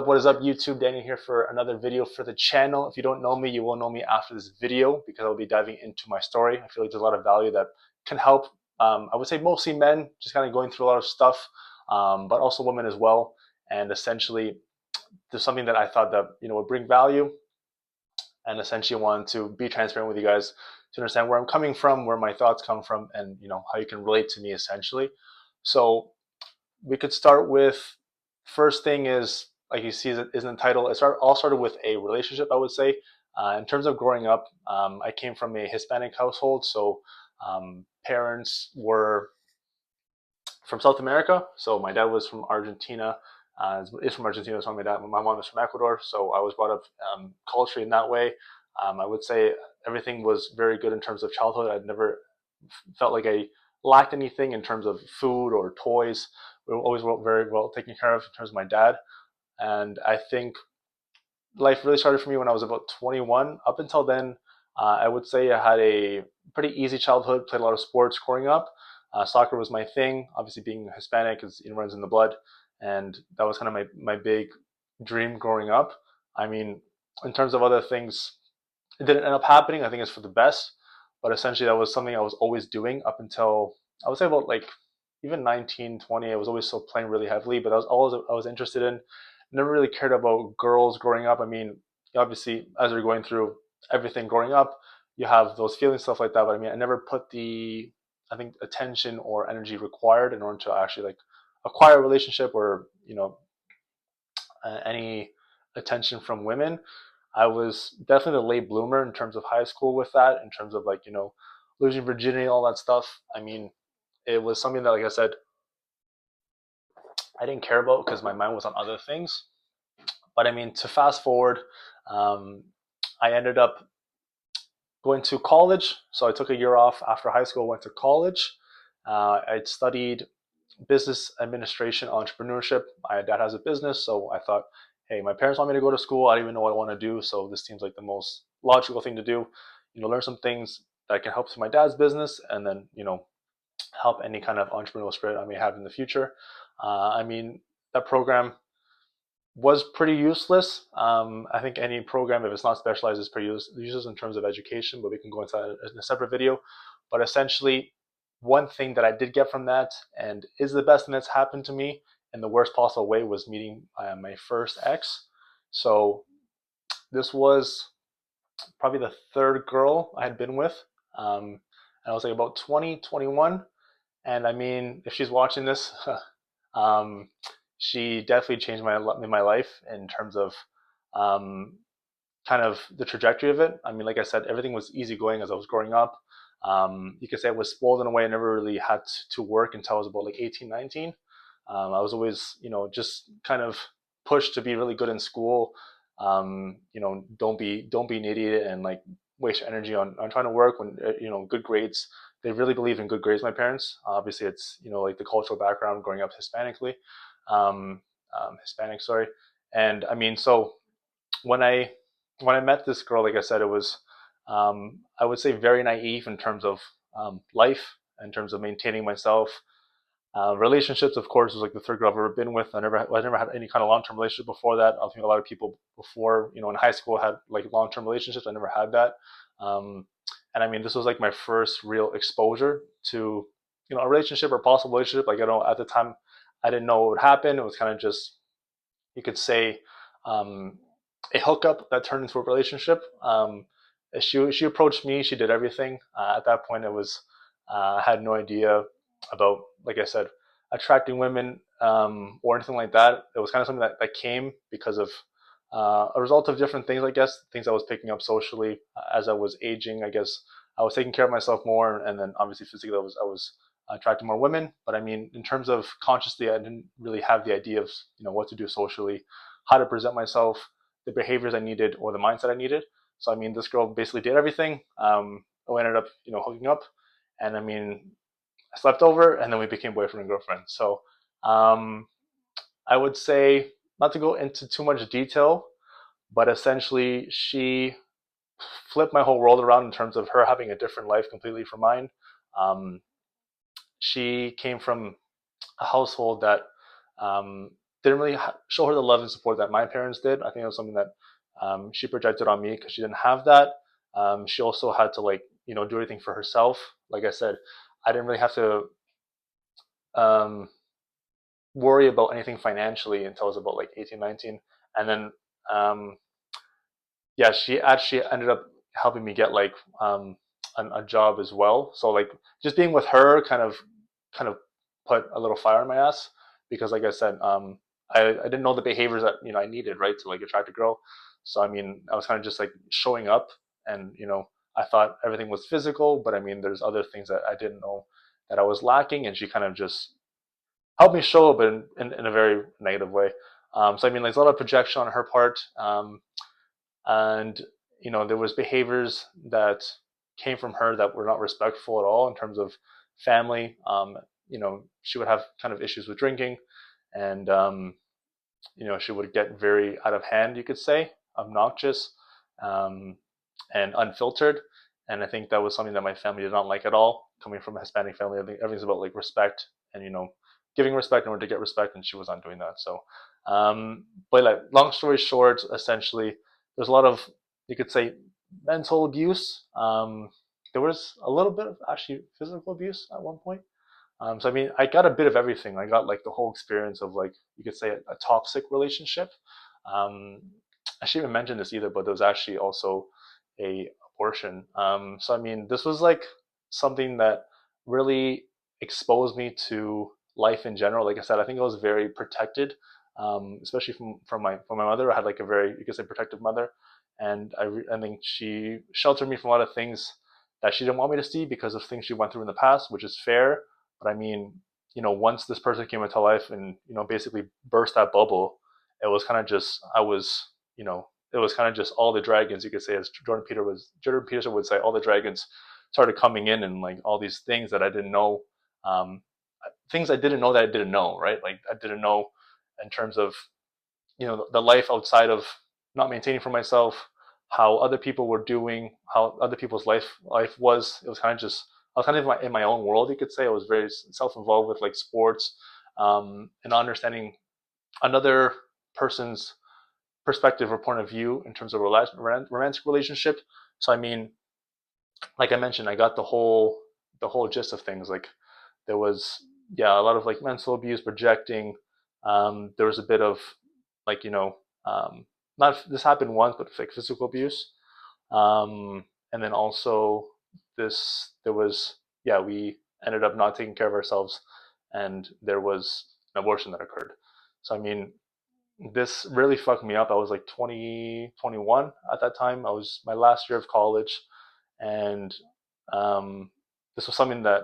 What is up, YouTube? Danny here for another video for the channel. If you don't know me, you will know me after this video because I'll be diving into my story. I feel like there's a lot of value that can help. I would say mostly men, just kind of going through a lot of stuff, but also women as well. And essentially, there's something that I thought that would bring value, and essentially wanted to be transparent with you guys to understand where I'm coming from, where my thoughts come from, and how you can relate to me essentially. So we could start with, first thing is, like you see is in the title, all started with a relationship, I would say. In terms of growing up, I came from a Hispanic household, so parents were from South America. So my dad was from Argentina, is from Argentina. So my mom is from Ecuador. So I was brought up culturally in that way. I would say everything was very good in terms of childhood. I'd never felt like I lacked anything in terms of food or toys. We were always very well taken care of in terms of my dad. And I think life really started for me when I was about 21. Up until then, I would say I had a pretty easy childhood, played a lot of sports growing up. Soccer was my thing. Obviously, being Hispanic, it runs in the blood. And that was kind of my big dream growing up. I mean, in terms of other things, it didn't end up happening. I think it's for the best. But essentially, that was something I was always doing up until, I would say, about like even 19, 20. I was always still playing really heavily, but that was all I was interested in. Never really cared about girls growing up. I mean, obviously, as you're going through everything growing up, you have those feelings, stuff like that. But I mean, I never put the, I think, attention or energy required in order to actually like acquire a relationship or any attention from women. I was definitely the late bloomer in terms of high school with that, in terms of like losing virginity, all that stuff. I mean, it was something that, like I said, I didn't care about because my mind was on other things. But I mean, to fast forward, um, I ended up going to college. So I took a year off after high school, went to college. I studied business administration, entrepreneurship. My dad has a business, so I thought, hey, my parents want me to go to school. I don't even know what I want to do, so this seems like the most logical thing to do. Learn some things that can help to my dad's business, and then help any kind of entrepreneurial spirit I may have in the future. I mean, that program was pretty useless. I think any program, if it's not specialized, is pretty useless in terms of education, but we can go into that in a separate video. But essentially, one thing that I did get from that, and is the best thing that's happened to me in the worst possible way, was meeting my first ex. So this was probably the third girl I had been with. And I was like about 20, 21. And I mean, if she's watching this, um, she definitely changed my life in terms of um, kind of the trajectory of it. I mean, like I said, everything was easy going as I was growing up. You could say I was spoiled in a way. I never really had to work until I was about like 18, 19. I was always, just kind of pushed to be really good in school. Don't be an idiot and like waste your energy on trying to work when good grades. They really believe in good grades. My parents, obviously, it's like the cultural background growing up Hispanic, sorry. And I mean, so when I met this girl, like I said, it was I would say very naive in terms of life, in terms of maintaining myself. Relationships, of course, was like the third girl I've ever been with. I never had any kind of long term relationship before that. I think a lot of people before, in high school had like long term relationships. I never had that. Um, and I mean, this was like my first real exposure to, a relationship or possible relationship. Like, at the time, I didn't know what would happen. It was kind of just, you could say, um, a hookup that turned into a relationship. She approached me. She did everything. At that point, it was I had no idea about, like I said, attracting women or anything like that. It was kind of something that came because of a result of different things, I guess, things I was picking up socially as I was aging. I guess I was taking care of myself more, and then obviously physically, I was attracting more women. But I mean, in terms of consciously, I didn't really have the idea of what to do socially, how to present myself, the behaviors I needed, or the mindset I needed. So I mean, this girl basically did everything. We ended up hooking up, and I mean, I slept over, and then we became boyfriend and girlfriend. So um, I would say, not to go into too much detail, but essentially she flipped my whole world around in terms of her having a different life completely from mine. Um, she came from a household that um, didn't really show her the love and support that my parents did. I think it was something that she projected on me because she didn't have that. She also had to like do everything for herself. Like I said, I didn't really have to um, worry about anything financially until I was about like 18, 19. And then um, yeah, she actually ended up helping me get like a job as well. So like just being with her kind of put a little fire in my ass because like I said, I didn't know the behaviors that I needed right to like attract a girl. So I mean, I was kind of just like showing up, and I thought everything was physical, but I mean, there's other things that I didn't know that I was lacking, and she kind of just helped me show up in a very negative way. So I mean, like, there's a lot of projection on her part. And there was behaviors that came from her that were not respectful at all in terms of family. She would have kind of issues with drinking, and she would get very out of hand, you could say, obnoxious, um, and unfiltered. And I think that was something that my family did not like at all. Coming from a Hispanic family, I think everything's about like respect and giving respect in order to get respect, and she was not doing that. So, but like, long story short, essentially, there's a lot of, you could say, mental abuse. There was a little bit of actually physical abuse at one point. So I mean, I got a bit of everything. I got like the whole experience of, like, you could say, a toxic relationship. Um, I shouldn't even mention this either, but there was actually also a abortion. So I mean, this was like something that really exposed me to life in general. Like I said, I think I was very protected, especially from my mother. I had like a very, you could say, protective mother, and I think she sheltered me from a lot of things that she didn't want me to see because of things she went through in the past, which is fair. But I mean, once this person came into life and basically burst that bubble, it was kind of just it was kind of just all the dragons, you could say, as Jordan Peterson would say, all the dragons started coming in, and like all these things that I didn't know, um, things I didn't know that I didn't know, right? Like I didn't know in terms of the life outside of not maintaining for myself, how other people were doing, how other people's life was. It was kind of just, I was kind of in my own world, you could say. I was very self-involved with like sports, and understanding another person's perspective or point of view in terms of romantic relationship. So I mean, like I mentioned, I got the whole gist of things. Like there was, yeah, a lot of like mental abuse, projecting. There was a bit of like not, this happened once, but like physical abuse. And then also there was, yeah, we ended up not taking care of ourselves, and there was an abortion that occurred. So I mean, this really fucked me up. I was like 20, 21 at that time. I was my last year of college, and um, this was something that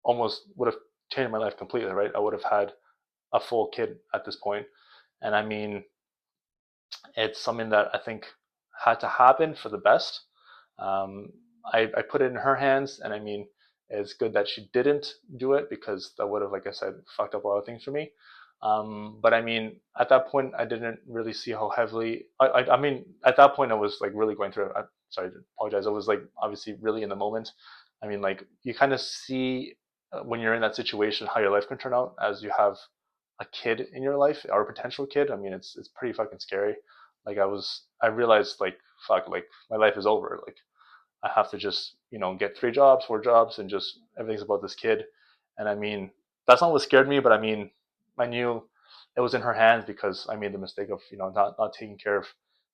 almost would have changed my life completely. Right, I would have had a full kid at this point, and I mean, it's something that I think had to happen for the best. Um, I put it in her hands, and I mean, it's good that she didn't do it because that would have, like I said, fucked up a lot of things for me. But I mean, at that point, I didn't really see how heavily. I mean, at that point, I was like really going through it. Sorry to apologize. I was like obviously really in the moment. I mean, like, you kind of see when you're in that situation how your life can turn out as you have a kid in your life, or a potential kid. I mean, it's pretty fucking scary. Like I realized, like, fuck, like my life is over. Like I have to just get 3 jobs, 4 jobs, and just everything's about this kid. And I mean, that's not what scared me, but I mean, I knew it was in her hands because I made the mistake of not taking care of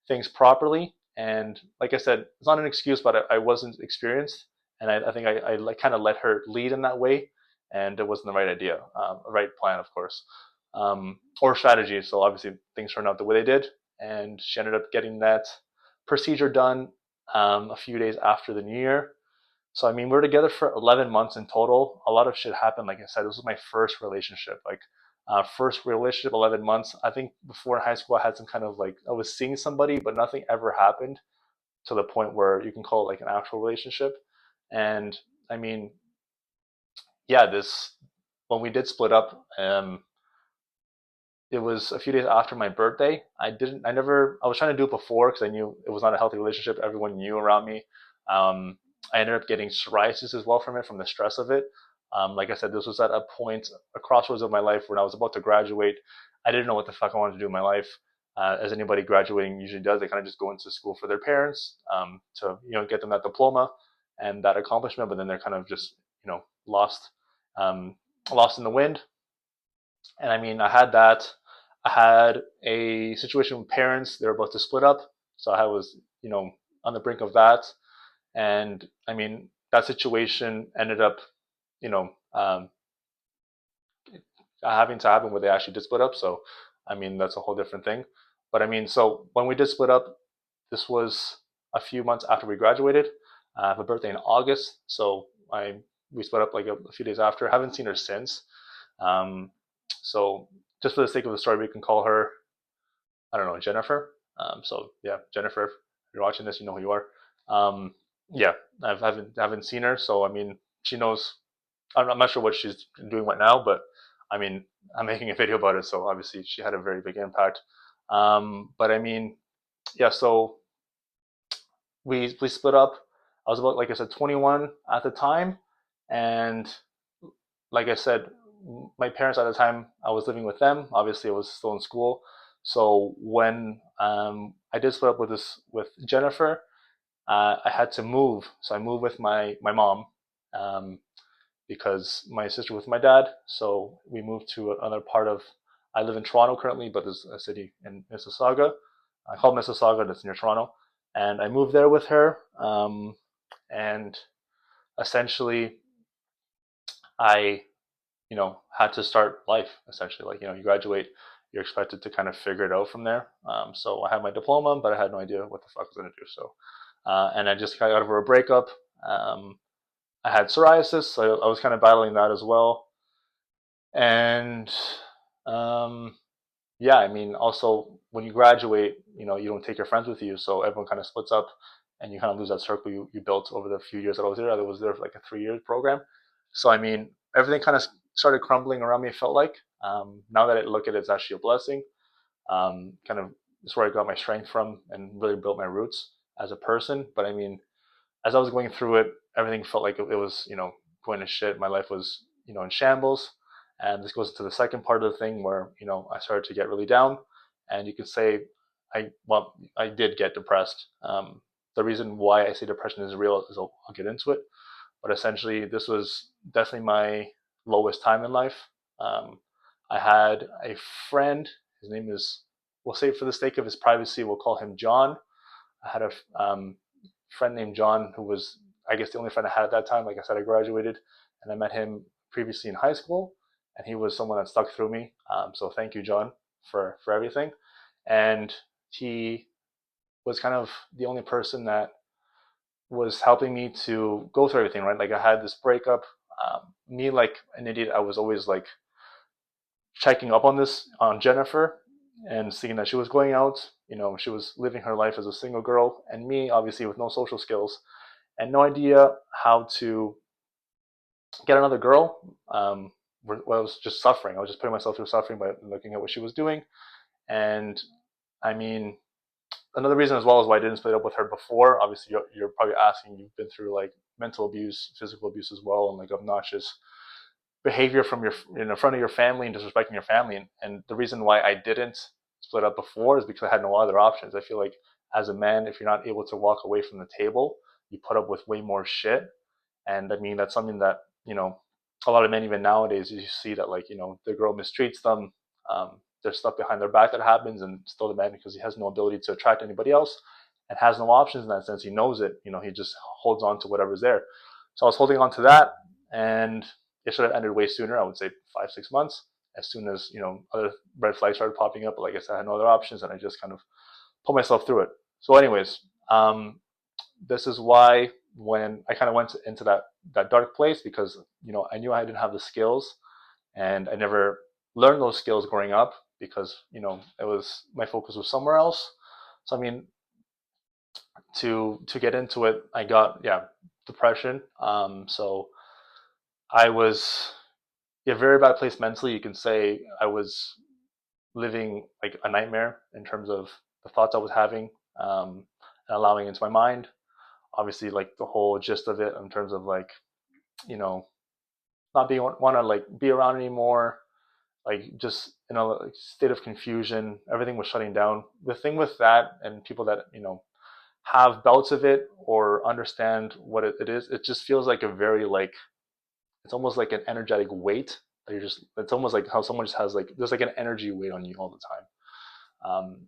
things properly. And like I said, it's not an excuse, but I wasn't experienced, and I think I like kind of let her lead in that way, and it wasn't the right idea, right plan, of course, or strategy. So obviously things turned out the way they did, and she ended up getting that procedure done a few days after the new year. So I mean, we were together for 11 months in total. A lot of shit happened. Like I said, this was my first relationship. Like first relationship, 11 months. I think before in high school, I had some kind of like, I was seeing somebody, but nothing ever happened to the point where you can call it like an actual relationship. And I mean, yeah, this when we did split up, it was a few days after my birthday. I was trying to do it before because I knew it was not a healthy relationship. Everyone knew around me. I ended up getting psoriasis as well from it, from the stress of it. Like I said, this was at a point, a crossroads of my life when I was about to graduate. I didn't know what the fuck I wanted to do in my life. As anybody graduating usually does, they kind of just go into school for their parents, to get them that diploma and that accomplishment, but then they're kind of just lost, um, lost in the wind. And I mean, I had that. I had a situation with parents; they were about to split up, so I was on the brink of that. And I mean, that situation ended up you know um, having to happen where they actually did split up. So I mean, that's a whole different thing. But I mean, so when we did split up, this was a few months after we graduated. I have a birthday in August, so I we split up like a few days after. I haven't seen her since. Um, so just for the sake of the story, we can call her, I don't know, Jennifer. So yeah, Jennifer, if you're watching this, you know who you are. Um, yeah, I haven't seen her, so I mean, she knows. I'm not sure what she's doing right now, but I mean, I'm making a video about it, so obviously she had a very big impact. But I mean, yeah, so we split up. I was about, like I said, 21 at the time, and like I said, my parents at the time, I was living with them. Obviously, I was still in school. So when I did split up with Jennifer, I had to move. So I moved with my mom, um, because my sister was with my dad. So we moved to another part of. I live in Toronto currently, but there's a city in Mississauga. I call it Mississauga. That's near Toronto, and I moved there with her. And essentially, I had to start life essentially. Like, you graduate, you're expected to kind of figure it out from there. So I had my diploma, but I had no idea what the fuck I was going to do. So, and I just got out of a breakup. Um, I had psoriasis, so I was kind of battling that as well. And um, yeah, I mean, also when you graduate, you don't take your friends with you, so everyone kind of splits up, and you kind of lose that circle you built over the few years that I was there. I was there for like a 3 year program, so I mean, everything kind of started crumbling around me. It felt like, now that I look at it, it's actually a blessing. Kind of, it's where I got my strength from and really built my roots as a person. But I mean, as I was going through it, everything felt like it was, going to shit. My life was, in shambles. And this goes to the second part of the thing where, I started to get really down. And you could say, I did get depressed. The reason why I say depression is real is I'll get into it. But essentially, this was definitely my lowest time in life. Um, I had a friend. His name is, we'll say for the sake of his privacy, we'll call him John. I had a friend named John who was, I guess, the only friend I had at that time. Like I said, I graduated, and I met him previously in high school, and he was someone that stuck through me. So thank you, John, for everything. And he was kind of the only person that was helping me to go through everything. Right, like I had this breakup. Me, like an idiot, I was always like checking up on Jennifer and seeing that she was going out. She was living her life as a single girl, and me, obviously, with no social skills and no idea how to get another girl. I was just suffering. I was just putting myself through suffering by looking at what she was doing. And I mean, another reason as well is why I didn't split up with her before. Obviously, you're probably asking, you've been through like mental abuse, physical abuse as well, and like obnoxious behavior from your in front of your family and disrespecting your family. And the reason why I didn't split up before is because I had no other options. I feel like as a man, if you're not able to walk away from the table, you put up with way more shit. And I mean, that's something that, a lot of men, even nowadays, you see that, like, the girl mistreats them. There's stuff behind their back that happens, and still the man, because he has no ability to attract anybody else and has no options in that sense. He knows it. He just holds on to whatever's there. So I was holding on to that, and it should have ended way sooner. I would say 5, 6 months. As soon as other red flags started popping up, but like I said, I had no other options, and I just kind of put myself through it. So, anyways, this is why when I kind of went into that dark place, because I knew I didn't have the skills, and I never learned those skills growing up because it was, my focus was somewhere else. So I mean, to get into it, I got, yeah, depression. So I was in a very bad place mentally. You can say I was living like a nightmare in terms of the thoughts I was having, and allowing into my mind. Obviously, like the whole gist of it in terms of like, you know not being want to like be around anymore, like just in a state of confusion. Everything was shutting down. The thing with that, and people that have bouts of it or understand what it is, it just feels like a very like it's almost like an energetic weight. You're just it's almost like how someone just has like there's like an energy weight on you all the time.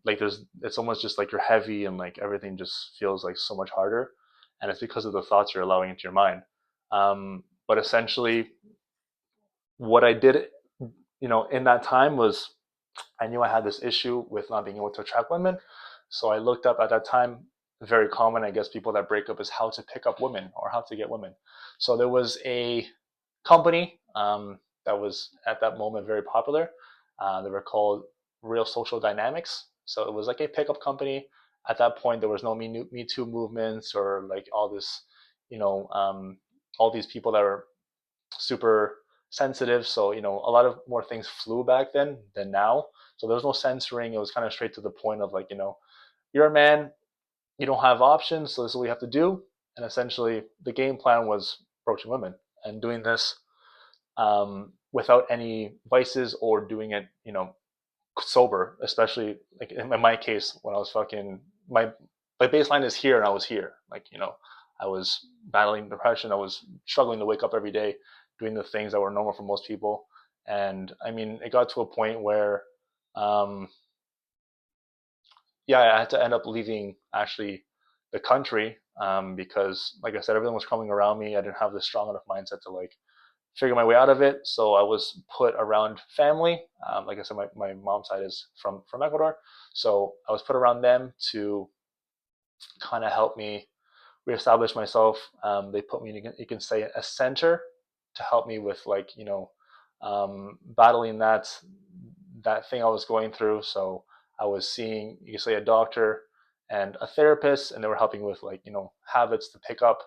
Like there's it's almost just like you're heavy and like everything just feels like so much harder, and it's because of the thoughts you're allowing into your mind. But essentially, what I did, in that time was I knew I had this issue with not being able to attract women. So I looked up at that time, very common, I guess, people that break up is how to pick up women or how to get women. So there was a company that was at that moment very popular. They were called Real Social Dynamics. So it was like a pickup company. At that point, there was no Me Too movements or like all this, you know, um, all these people that were super sensitive. So, a lot of more things flew back then than now. So there was no censoring. It was kind of straight to the point of like, you're a man, you don't have options, so this is what you have to do. And essentially, the game plan was approaching women and doing this without any vices or doing it, sober. Especially like in my case, when I was fucking my baseline is here, and I was here. Like I was battling depression. I was struggling to wake up every day, doing the things that were normal for most people. And I mean, it got to a point where, um, yeah, I had to end up leaving actually the country because, like I said, everything was crumbling around me. I didn't have this strong enough mindset to like figure my way out of it. So I was put around family. Like I said, my mom's side is from Ecuador, so I was put around them to kind of help me reestablish myself. They put me in, you can say, a center to help me with like battling that thing I was going through. So I was seeing, you can say, a doctor and a therapist, and they were helping with like habits to pick up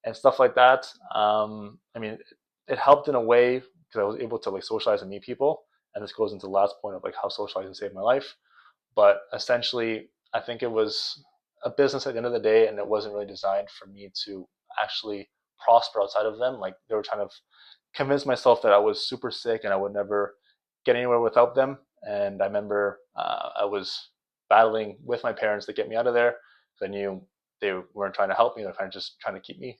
and stuff like that. I mean, it helped in a way because I was able to like socialize and meet people. And this goes into the last point of like how socializing saved my life. But essentially, I think it was a business at the end of the day, and it wasn't really designed for me to actually prosper outside of them. Like they were trying to convince myself that I was super sick and I would never get anywhere without them. And I remember I was battling with my parents to get me out of there. I knew they weren't trying to help me; they're kind of just trying to keep me,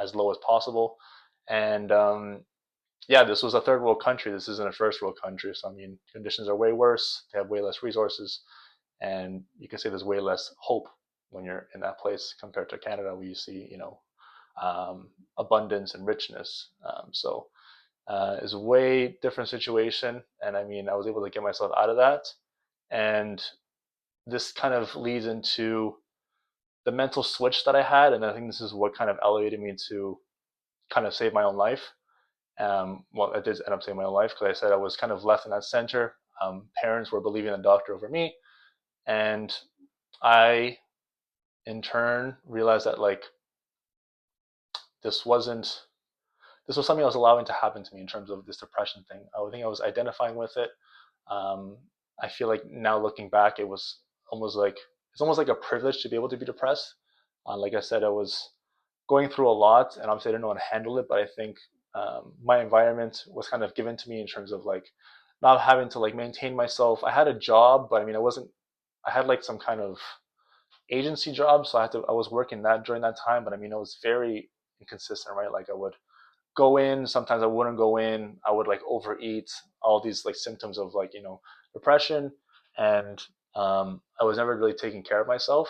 as low as possible. And yeah, this was a third world country. This isn't a first world country. So I mean, conditions are way worse. They have way less resources, and you can say there's way less hope when you're in that place compared to Canada, where you see, abundance and richness. So it's a way different situation, and I mean, I was able to get myself out of that, and this kind of leads into the mental switch that I had, and I think this is what kind of elevated me to kind of save my own life. Well, I did end up saving my own life because I said I was kind of left in that center. Parents were believing in the doctor over me, and I, in turn, realized that like this wasn't this was something I was allowing to happen to me in terms of this depression thing. I think I was identifying with it. Um, I feel like now looking back, it's almost like a privilege to be able to be depressed. Like I said, I was going through a lot, and obviously I didn't know how to handle it. But I think my environment was kind of given to me in terms of like not having to like maintain myself. I had a job, but I mean, I wasn't. I had like some kind of agency job, so I was working that during that time. But I mean, it was very inconsistent, right? Like I would go in, sometimes I wouldn't go in. I would like overeat, all these like symptoms of like depression, and I was never really taking care of myself.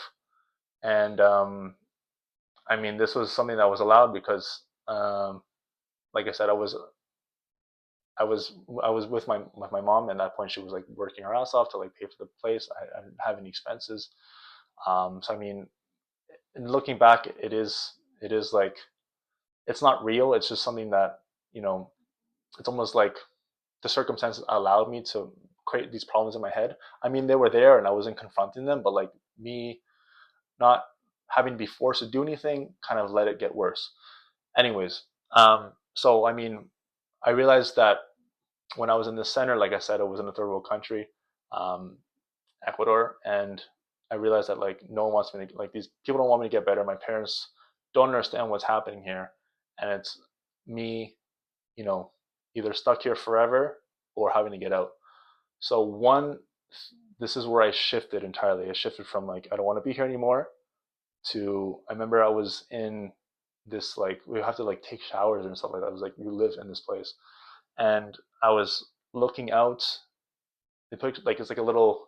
And I mean, this was something that was allowed because, like I said, I was with my mom, and at that point she was like working her ass off to like pay for the place. I didn't have any expenses. So I mean, in looking back, it is like it's not real. It's just something that you know. It's almost like the circumstances allowed me to create these problems in my head. I mean, they were there, and I wasn't confronting them, but like me not having to be forced to do anything kind of let it get worse. Anyways, so I mean, I realized that when I was in the center, like I said, it was in a third world country, um, Ecuador, and I realized that like no one wants me to like these people don't want me to get better. My parents don't understand what's happening here, and it's me, you know, either stuck here forever or having to get out. So one, this is where I shifted entirely. I shifted from like I don't want to be here anymore to I remember I was in this like we have to like take showers and stuff like that. I was like you live in this place, and I was looking out. They put like it's like a little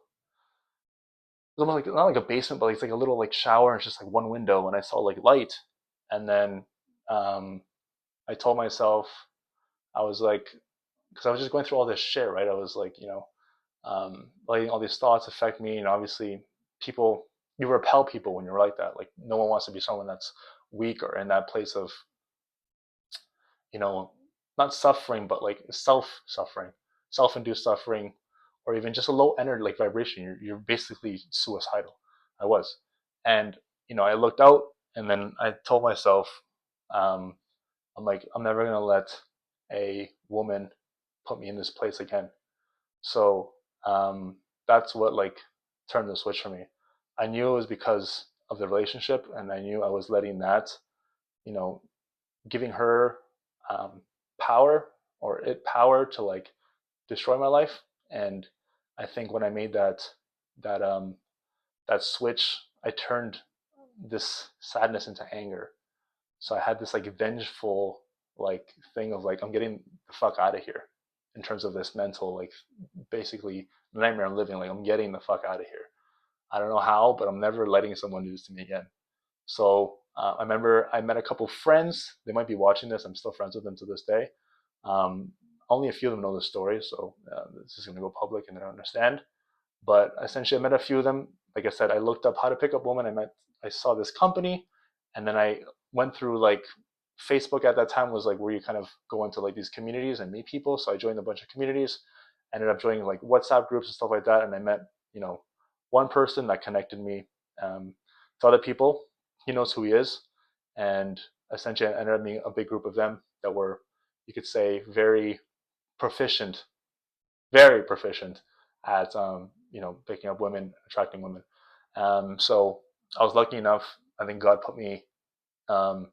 it's almost like not like a basement, but it's like a little like shower. And it's just like one window, and I saw like light, and then um, I told myself I was like because I was just going through all this shit, right? I was like letting all these thoughts affect me, and obviously people you repel people when you're like that. Like no one wants to be someone that's weak or in that place of you know, not suffering, but like self-suffering, self-induced suffering, or even just a low energy like vibration. You're basically suicidal. I was, and I looked out, and then I told myself, um, I'm like, I'm never gonna let a woman put me in this place again. So that's what like turned the switch for me. I knew it was because of the relationship, and I knew I was letting that, you know, giving her um, power or it power to like destroy my life. And I think when I made that that switch, I turned this sadness into anger. So I had this like vengeful like thing of like I'm getting the fuck out of here in terms of this mental like basically nightmare I'm living. Like I'm getting the fuck out of here. I don't know how, but I'm never letting someone do this to me again. So I remember I met a couple friends. They might be watching this. I'm still friends with them to this day. Um, Only a few of them know the story, so this is going to go public and they don't understand. But essentially, I met a few of them. Like I said, I looked up how to pick up women. I saw this company, and then I went through like Facebook at that time was like where you kind of go into like these communities and meet people. So I joined a bunch of communities, ended up joining like WhatsApp groups and stuff like that, and I met you know one person that connected me to other people. He knows who he is, and essentially I ended up being a big group of them that were, you could say, proficient, very proficient at picking up women, attracting women. So I was lucky enough. I think God put me um,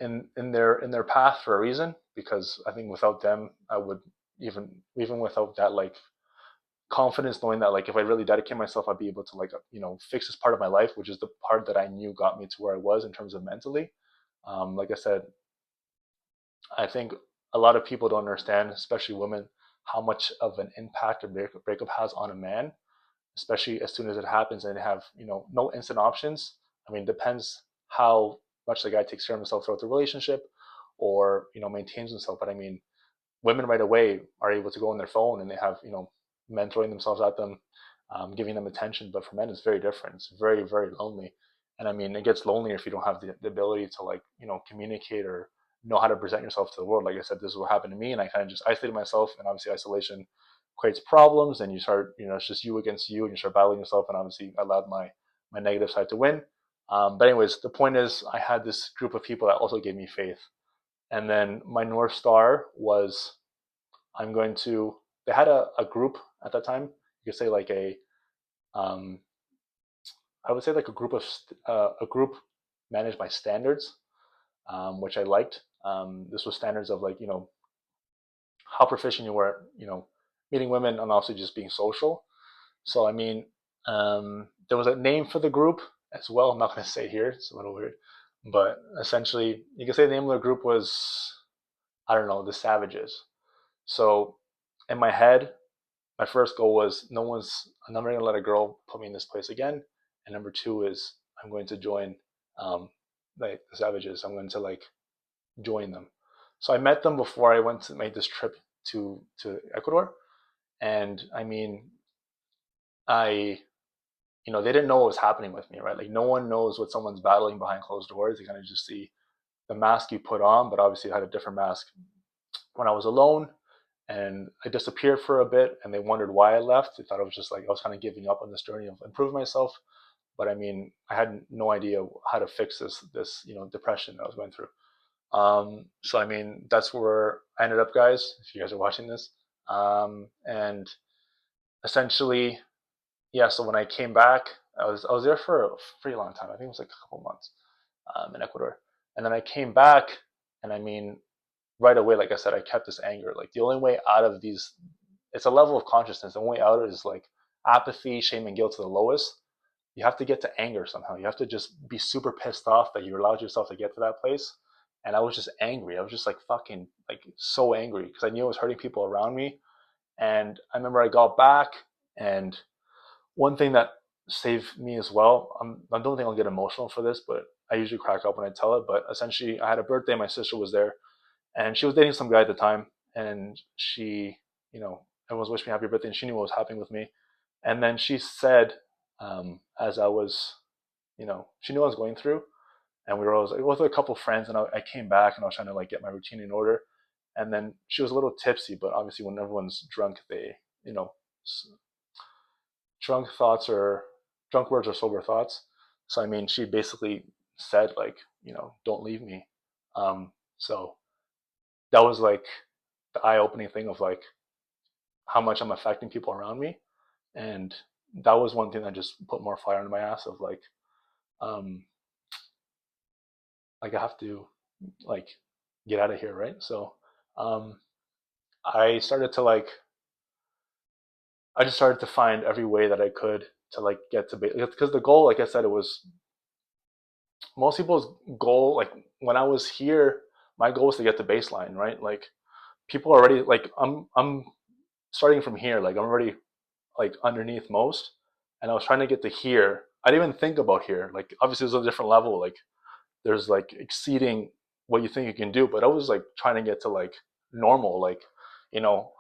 in their path for a reason, because I think without them, I would even without that like confidence, knowing that like if I really dedicate myself, I'd be able to like fix this part of my life, which is the part that I knew got me to where I was in terms of mentally. Like I said, I think a lot of people don't understand, especially women, how much of an impact a breakup has on a man, especially as soon as it happens and they have, no instant options. I mean, it depends how much the guy takes care of himself throughout the relationship or, maintains himself. But I mean, women right away are able to go on their phone and they have, men throwing themselves at them, giving them attention. But for men, it's very different. It's very, very lonely. And I mean, it gets lonelier if you don't have the ability to like, communicate or know how to present yourself to the world. Like I said, this is what happened to me. And I kind of just isolated myself, and obviously isolation creates problems, and you start, it's just you against you, and you start battling yourself. And obviously I allowed my negative side to win. But anyways, the point is I had this group of people that also gave me faith. And then my North Star was I'm going to. They had a group at that time. You could say like um, I would say like a group managed by standards, which I liked. This was standards of like how proficient you were, meeting women and also just being social. So I mean, there was a name for the group as well. I'm not going to say here; it's a little weird, but essentially, you can say the name of the group was I don't know, the Savages. So in my head, my first goal was I'm never gonna let a girl put me in this place again. And number two is I'm going to join like the Savages. I'm going to like join them. So I met them before I went to make this trip to Ecuador. And I mean, I they didn't know what was happening with me, right? Like no one knows what someone's battling behind closed doors. They kind of just see the mask you put on, but obviously I had a different mask when I was alone, and I disappeared for a bit, and they wondered why I left. They thought I was just like I was kind of giving up on this journey of improving myself. But I mean, I had no idea how to fix this depression that I was going through. So I mean, that's where I ended up, guys. If you guys are watching this, and essentially, yeah. So when I came back, I was there for a pretty long time. I think it was like a couple months in Ecuador, and then I came back, and I mean, right away, like I said, I kept this anger. Like the only way out of it's a level of consciousness. The way out is like apathy, shame, and guilt to the lowest. You have to get to anger somehow. You have to just be super pissed off that you allowed yourself to get to that place. And I was just angry. I was just like fucking like so angry because I knew I was hurting people around me. And I remember I got back, and one thing that saved me as well. I don't think I'll get emotional for this, but I usually crack up when I tell it. But essentially, I had a birthday. My sister was there, and she was dating some guy at the time, and she, everyone was wishing me happy birthday, and she knew what was happening with me. And then she said, as I was, she knew what I was going through, and we were always like, with a couple of friends, and I came back and I was trying to like get my routine in order, and then she was a little tipsy, but obviously when everyone's drunk, they, you know, drunk thoughts or drunk words are sober thoughts. So I mean, she basically said like, don't leave me. So that was like the eye-opening thing of like how much I'm affecting people around me, and that was one thing that just put more fire into my ass of um, like I have to like get out of here, right? So um, I started to like I just started to find every way that I could to like get to because the goal, like I said, it was most people's goal. Like when I was here, my goal was to get to baseline, right? Like people are already like I'm starting from here, like I'm already like underneath most, and I was trying to get to here. I didn't even think about here. Like obviously, there's a different level. Like there's like exceeding what you think you can do, but I was like trying to get to like normal, like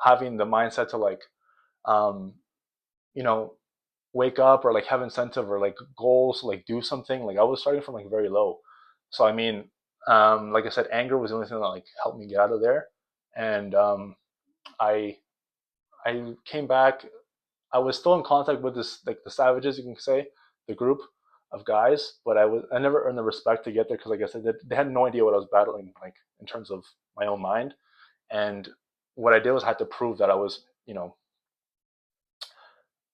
having the mindset to like um, you know wake up or like have incentive or like goals, like do something. Like I was starting from like very low. So I mean, like I said, anger was the only thing that like helped me get out of there. And I I came back. I was still in contact with this like the savages, you can say, the group of guys, but I never earned the respect to get there because like I said, they had no idea what I was battling like in terms of my own mind. And what I did was I had to prove that I was,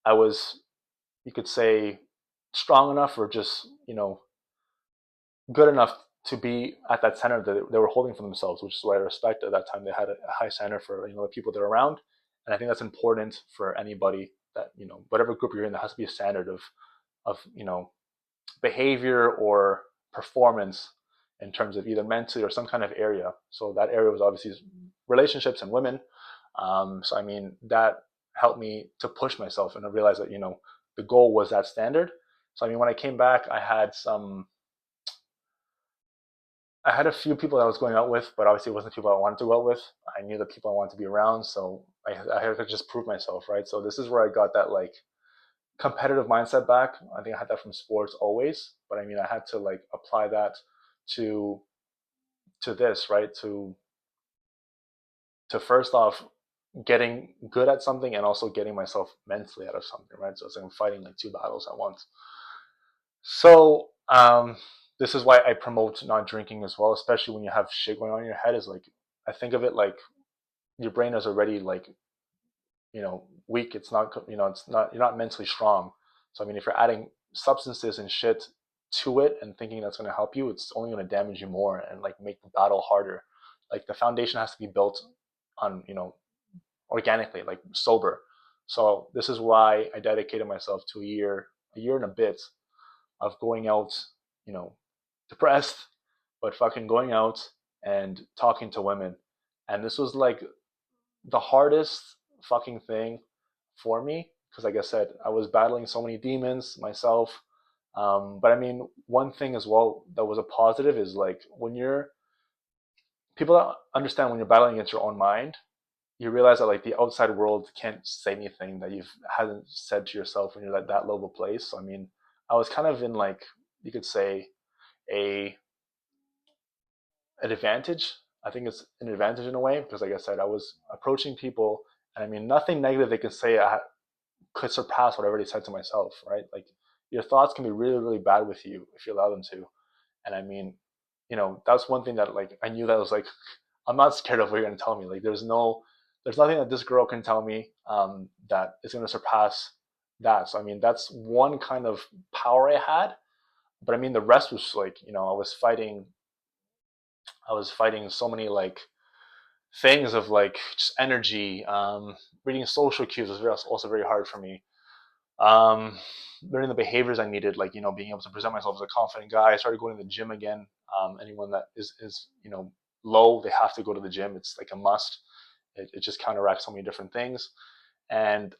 I was, you could say, strong enough or just, good enough to be at that center that they were holding for themselves, which is what I respect. At that time, they had a high center for the people that are around, and I think that's important for anybody that whatever group you're in. There has to be a standard of behavior or performance in terms of either mentally or some kind of area. So that area was obviously relationships and women. So I mean that helped me to push myself and I realized that the goal was that standard. So I mean when I came back, I had a few people that I was going out with, but obviously it wasn't people I wanted to go out with. I knew the people I wanted to be around, so I had to just prove myself, right? So this is where I got that like competitive mindset back. I think I had that from sports always, but I mean I had to like apply that to this, right? To first off getting good at something and also getting myself mentally out of something, right? So it's like I'm fighting like two battles at once. So this is why I promote not drinking as well, especially when you have shit going on in your head. Is like I think of it like your brain is already like weak. It's not it's not you're not mentally strong. So I mean, if you're adding substances and shit to it and thinking that's going to help you, it's only going to damage you more and like make the battle harder. Like the foundation has to be built on organically, like sober. So this is why I dedicated myself to a year and a bit of going out, you know, depressed, but fucking going out and talking to women. And this was like the hardest fucking thing for me because, like I said, I was battling so many demons myself. But I mean, one thing as well that was a positive is like when you're people that understand when you're battling against your own mind, you realize that like the outside world can't say anything that you've hadn't said to yourself when you're at that level place. So I mean, I was kind of in like you could say a an advantage. I think it's an advantage in a way because, like I said, I was approaching people, and I mean, nothing negative they could say could surpass what I already said to myself, right? Like your thoughts can be really, really bad with you if you allow them to. And I mean, that's one thing that like I knew that was like, I'm not scared of what you're gonna tell me. Like there's nothing that this girl can tell me that is gonna surpass that. So I mean, that's one kind of power I had. But I mean, the rest was like, I was fighting so many like things of like just energy. Reading social cues was also very hard for me. Um, Learning the behaviors I needed, like being able to present myself as a confident guy. I started going to the gym again. Anyone that is low, they have to go to the gym. It's like a must. It just counteracts so many different things. And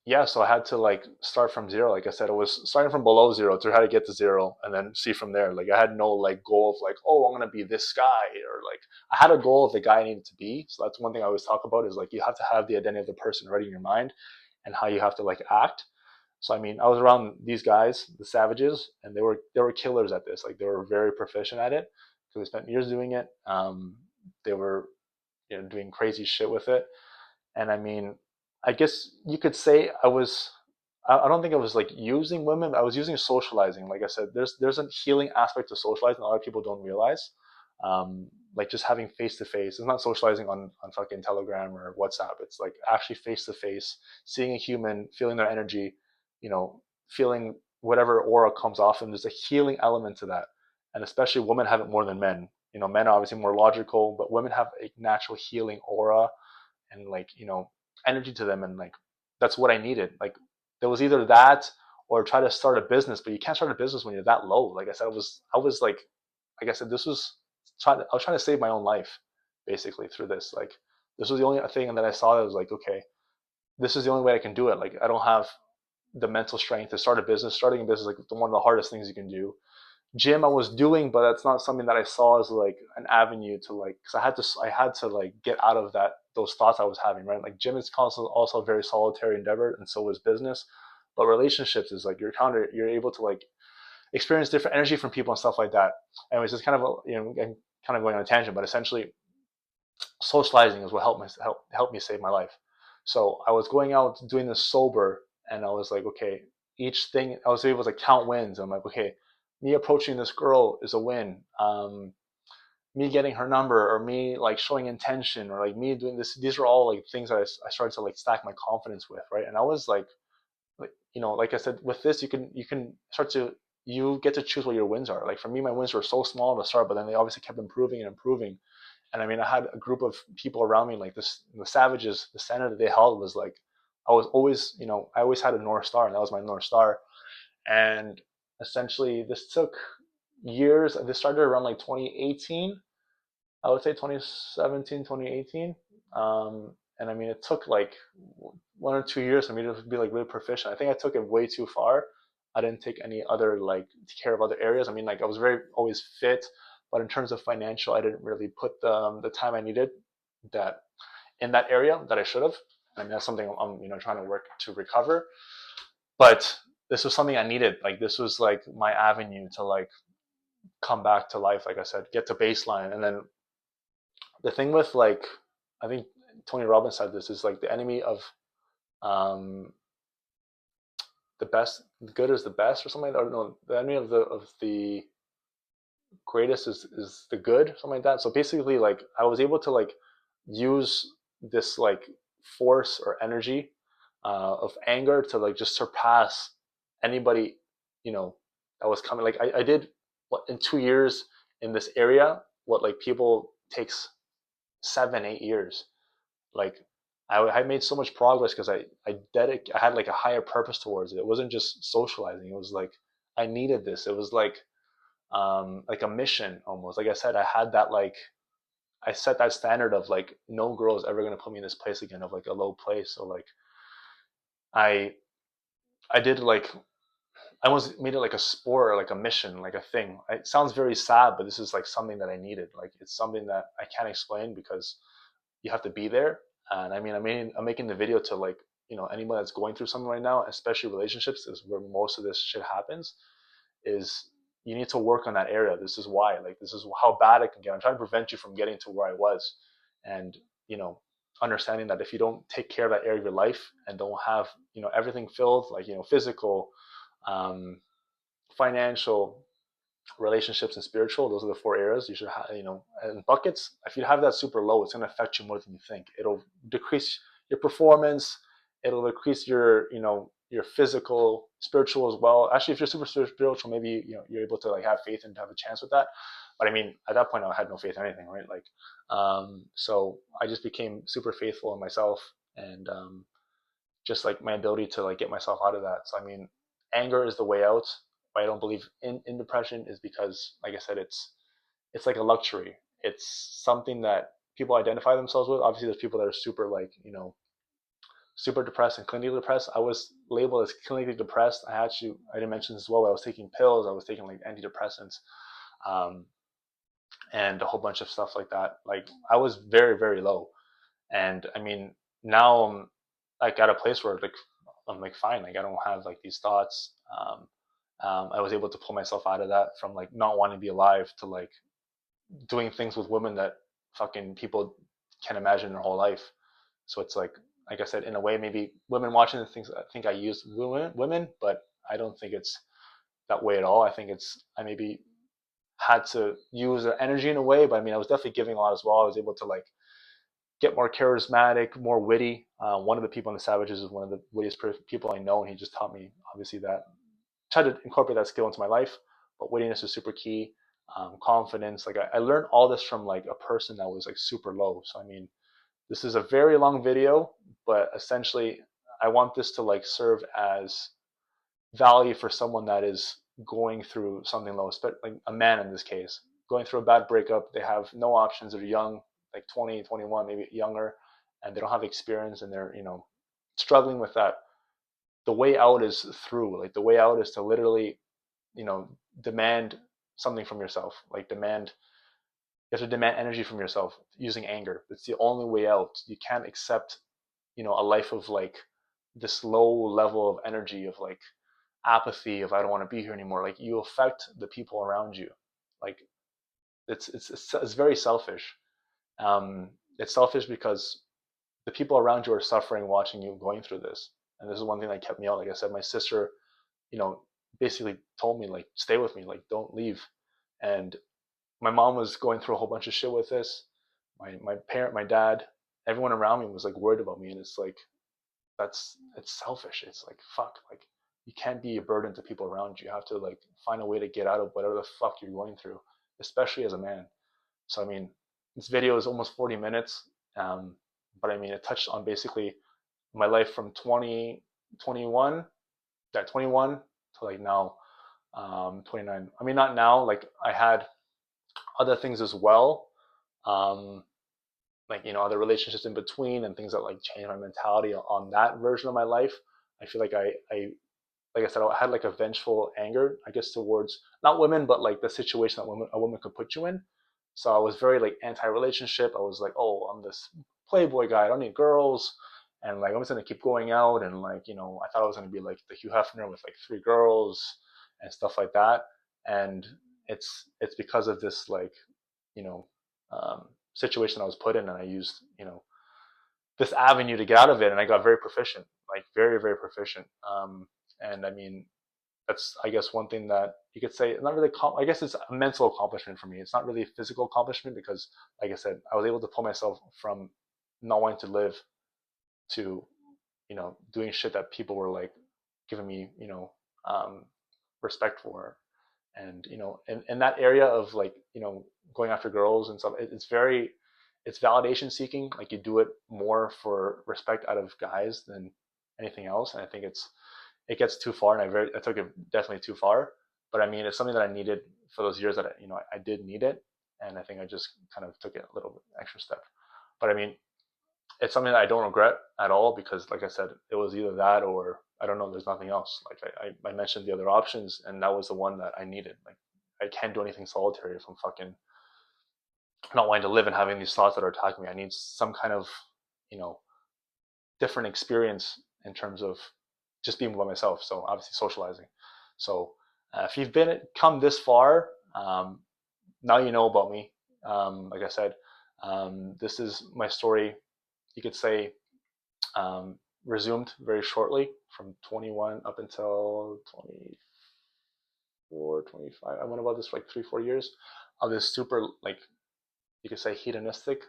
yeah, so I had to like start from zero. Like I said, it was starting from below zero to how to get to zero and then see from there. Like I had no like goal of like, oh, I'm gonna be this guy, or like I had a goal of the guy I needed to be. So that's one thing I always talk about is like you have to have the identity of the person ready in your mind and how you have to like act. So I mean, I was around these guys, the savages, and they were killers at this. Like they were very proficient at it because they spent years doing it. They were doing crazy shit with it. And I mean, I guess you could say I was. I don't think I was like using women. I was using socializing. Like I said, there's a healing aspect to socializing. A lot of people don't realize. Like just having face to face. It's not socializing on fucking Telegram or WhatsApp. It's like actually face to face, seeing a human, feeling their energy, feeling whatever aura comes off them. There's a healing element to that, and especially women have it more than men. Men are obviously more logical, but women have a natural healing aura and like energy to them, and like that's what I needed. Like there was either that or try to start a business, but you can't start a business when you're that low. Like I said, I was like I said, this was I was trying to save my own life basically through this. Like this was the only thing that I saw that was like, okay, this is the only way I can do it. Like I don't have the mental strength to start a business. Starting a business is like one of the hardest things you can do. Gym I was doing, but that's not something that I saw as like an avenue to like, because I had to like get out of those thoughts I was having, right? Like gym is also a very solitary endeavor, and so is business. But relationships is like you're able to like experience different energy from people and stuff like that. Anyways, it's kind of I'm kind of going on a tangent, but essentially socializing is what helped me save my life. So I was going out doing this sober, and I was like, okay, each thing I was able to count wins. I'm like, okay, me approaching this girl is a win. Me getting her number, or me like showing intention, or like me doing this. These are all like things that I started to like stack my confidence with, right? And I was like like I said, with this you can start to you get to choose what your wins are. Like for me, my wins were so small to start, but then they obviously kept improving and improving. And I mean, I had a group of people around me, like this, the savages. The standard that they held was like, I was always, I always had a North Star, and that was my North Star. And essentially, this took years. This started around like 2018. I would say 2017, 2018. And I mean, it took like 1 or 2 years for me to be like really proficient. I think I took it way too far. I didn't take any other like care of other areas. I mean, like I was very always fit, but in terms of financial, I didn't really put the time I needed that in that area that I should have. I mean, that's something I'm trying to work to recover. But this was something I needed. Like this was like my avenue to like come back to life. Like I said, get to baseline, and then the thing with like, I think Tony Robbins said this is like the enemy of um, the best, good is the best, or something like that. Or no, the enemy of the greatest is the good, something like that. So basically, like I was able to like use this like force or energy of anger to like just surpass anybody, you know, that was coming. Like I did what in 2 years in this area, what like people takes 7, 8 years. Like I made so much progress because I had like a higher purpose towards it. It wasn't just socializing. It was like I needed this. It was like a mission almost. Like I said, I had that like I set that standard of like no girl is ever gonna put me in this place again of like a low place. So like I I did like I almost made it like a sport or like a mission, like a thing. It sounds very sad, but this is like something that I needed. Like it's something that I can't explain because you have to be there. And I'm making the video to like anyone that's going through something right now, especially relationships, is where most of this shit happens. Is you need to work on that area. This is why. Like this is how bad it can get. I'm trying to prevent you from getting to where I was, and you know, understanding that if you don't take care of that area of your life and don't have everything filled, like physical, um, financial, relationships, and spiritual, those are the four areas you should have. And buckets, if you have that super low, it's going to affect you more than you think. It'll decrease your performance. It'll decrease your physical, spiritual as well. Actually, if you're super spiritual, maybe you're able to like have faith and have a chance with that. But I mean, at that point, I had no faith in anything, right? Like, so I just became super faithful in myself and just like my ability to like get myself out of that. So I mean, anger is the way out. Why I don't believe in depression is because, like I said, it's like a luxury. It's something that people identify themselves with. Obviously, there's people that are super like super depressed and clinically depressed. I was labeled as clinically depressed. I didn't mention this as well. I was taking pills. I was taking like antidepressants, um, and a whole bunch of stuff like that. Like I was very very low, and I mean now I'm like at a place where like I'm like fine. Like I don't have like these thoughts. I was able to pull myself out of that from like not wanting to be alive to like doing things with women that fucking people can imagine their whole life. So it's like I said, in a way, maybe women watching the things, I think I use women, but I don't think it's that way at all. I think I maybe had to use the energy in a way, but I mean, I was definitely giving a lot as well. I was able to like get more charismatic, more witty. One of the people in the Savages is one of the wittiest people I know, and he just taught me obviously that. Tried to incorporate that skill into my life, but wittiness is super key. Confidence, like I learned all this from like a person that was like super low. So I mean, this is a very long video, but essentially, I want this to like serve as value for someone that is going through something low, like a man in this case, going through a bad breakup. They have no options. They're young, like 20, 21, maybe younger, and they don't have experience, and they're struggling with that. The way out is through. Like the way out is to literally, demand something from yourself. Like demand you have to demand energy from yourself using anger. It's the only way out. You can't accept, a life of like this low level of energy of like apathy of I don't want to be here anymore. Like you affect the people around you. Like it's very selfish. It's selfish because the people around you are suffering watching you going through this. And this is one thing that kept me out. Like I said, my sister, you know, basically told me like stay with me, like don't leave. And my mom was going through a whole bunch of shit with this. My dad, everyone around me was like worried about me, and it's like it's selfish. It's like fuck, like you can't be a burden to people around you. You have to like find a way to get out of whatever the fuck you're going through, especially as a man. So I mean, this video is almost 40 minutes, but I mean it touched on basically my life from 21, that 21 to like now, 29. I mean not now, like I had other things as well, um, like other relationships in between and things that like changed my mentality on that version of my life. I feel like I like I said, I had like a vengeful anger, I guess, towards not women, but like the situation that a woman could put you in. So I was very like anti-relationship. I was like, oh, I'm this playboy guy. I don't need girls, and like I'm just gonna keep going out, and like I thought I was gonna be like the Hugh Hefner with like three girls and stuff like that. And it's because of this like you know situation I was put in, and I used this avenue to get out of it, and I got very proficient, like very very proficient. And I mean that's I guess one thing that you could say not really. I guess it's a mental accomplishment for me. It's not really a physical accomplishment because, like I said, I was able to pull myself from not wanting to live to doing shit that people were like giving me um, respect for, and in that area of like going after girls and stuff, it's validation seeking. Like you do it more for respect out of guys than anything else, and I think it gets too far, and I took it definitely too far. But I mean, it's something that I needed for those years that I did need it, and I think I just kind of took it a little bit extra step. But I mean, it's something that I don't regret at all because, like I said, it was either that or I don't know. There's nothing else. Like I mentioned the other options, and that was the one that I needed. Like I can't do anything solitary if I'm fucking not wanting to live and having these thoughts that are attacking me. I need some kind of you know different experience in terms of just being by myself. So obviously socializing. So if you've come this far, now you know about me. Like I said, this is my story. You could say resumed very shortly from 21 up until 24, 25. I went about this for like 3, 4 years of this super like you could say hedonistic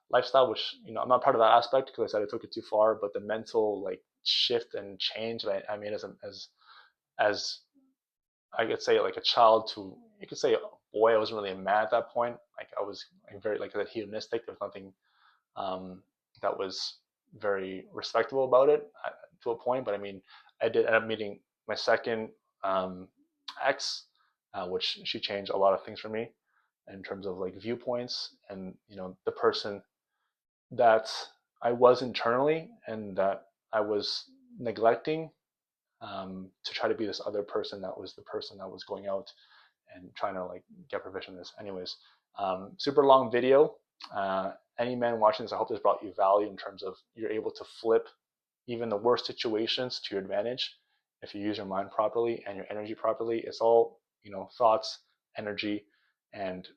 lifestyle, which I'm not part of that aspect because I said I took it too far. But the mental like shift and change that I made as I could say like a child to you could say a boy. I wasn't really a man at that point. Like I was like, very, like I said, hedonistic. There was nothing that was very respectable about it to a point. But I mean, I did end up meeting my second ex, which she changed a lot of things for me in terms of like viewpoints and the person that I was internally and that I was neglecting to try to be this other person that was the person that was going out and trying to like get provision in this. Anyways, super long video. Any man watching this, I hope this brought you value in terms of you're able to flip even the worst situations to your advantage if you use your mind properly and your energy properly. It's all thoughts, energy, and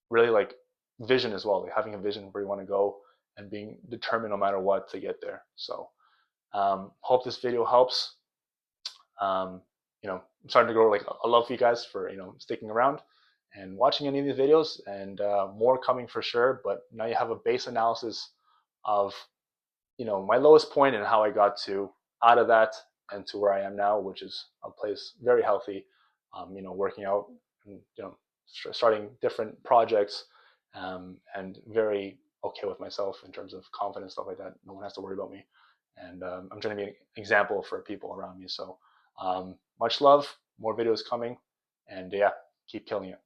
really like vision as well. Like having a vision where you want to go and being determined no matter what to get there. So hope this video helps. I'm starting to grow like a love for you guys for sticking around and watching any of these videos, and more coming for sure. But now you have a base analysis of my lowest point and how I got to out of that and to where I am now, which is a place very healthy. Working out and starting different projects, and very okay with myself in terms of confidence, stuff like that. No one has to worry about me, and I'm trying to be an example for people around me. So much love, more videos coming, and yeah, keep killing it.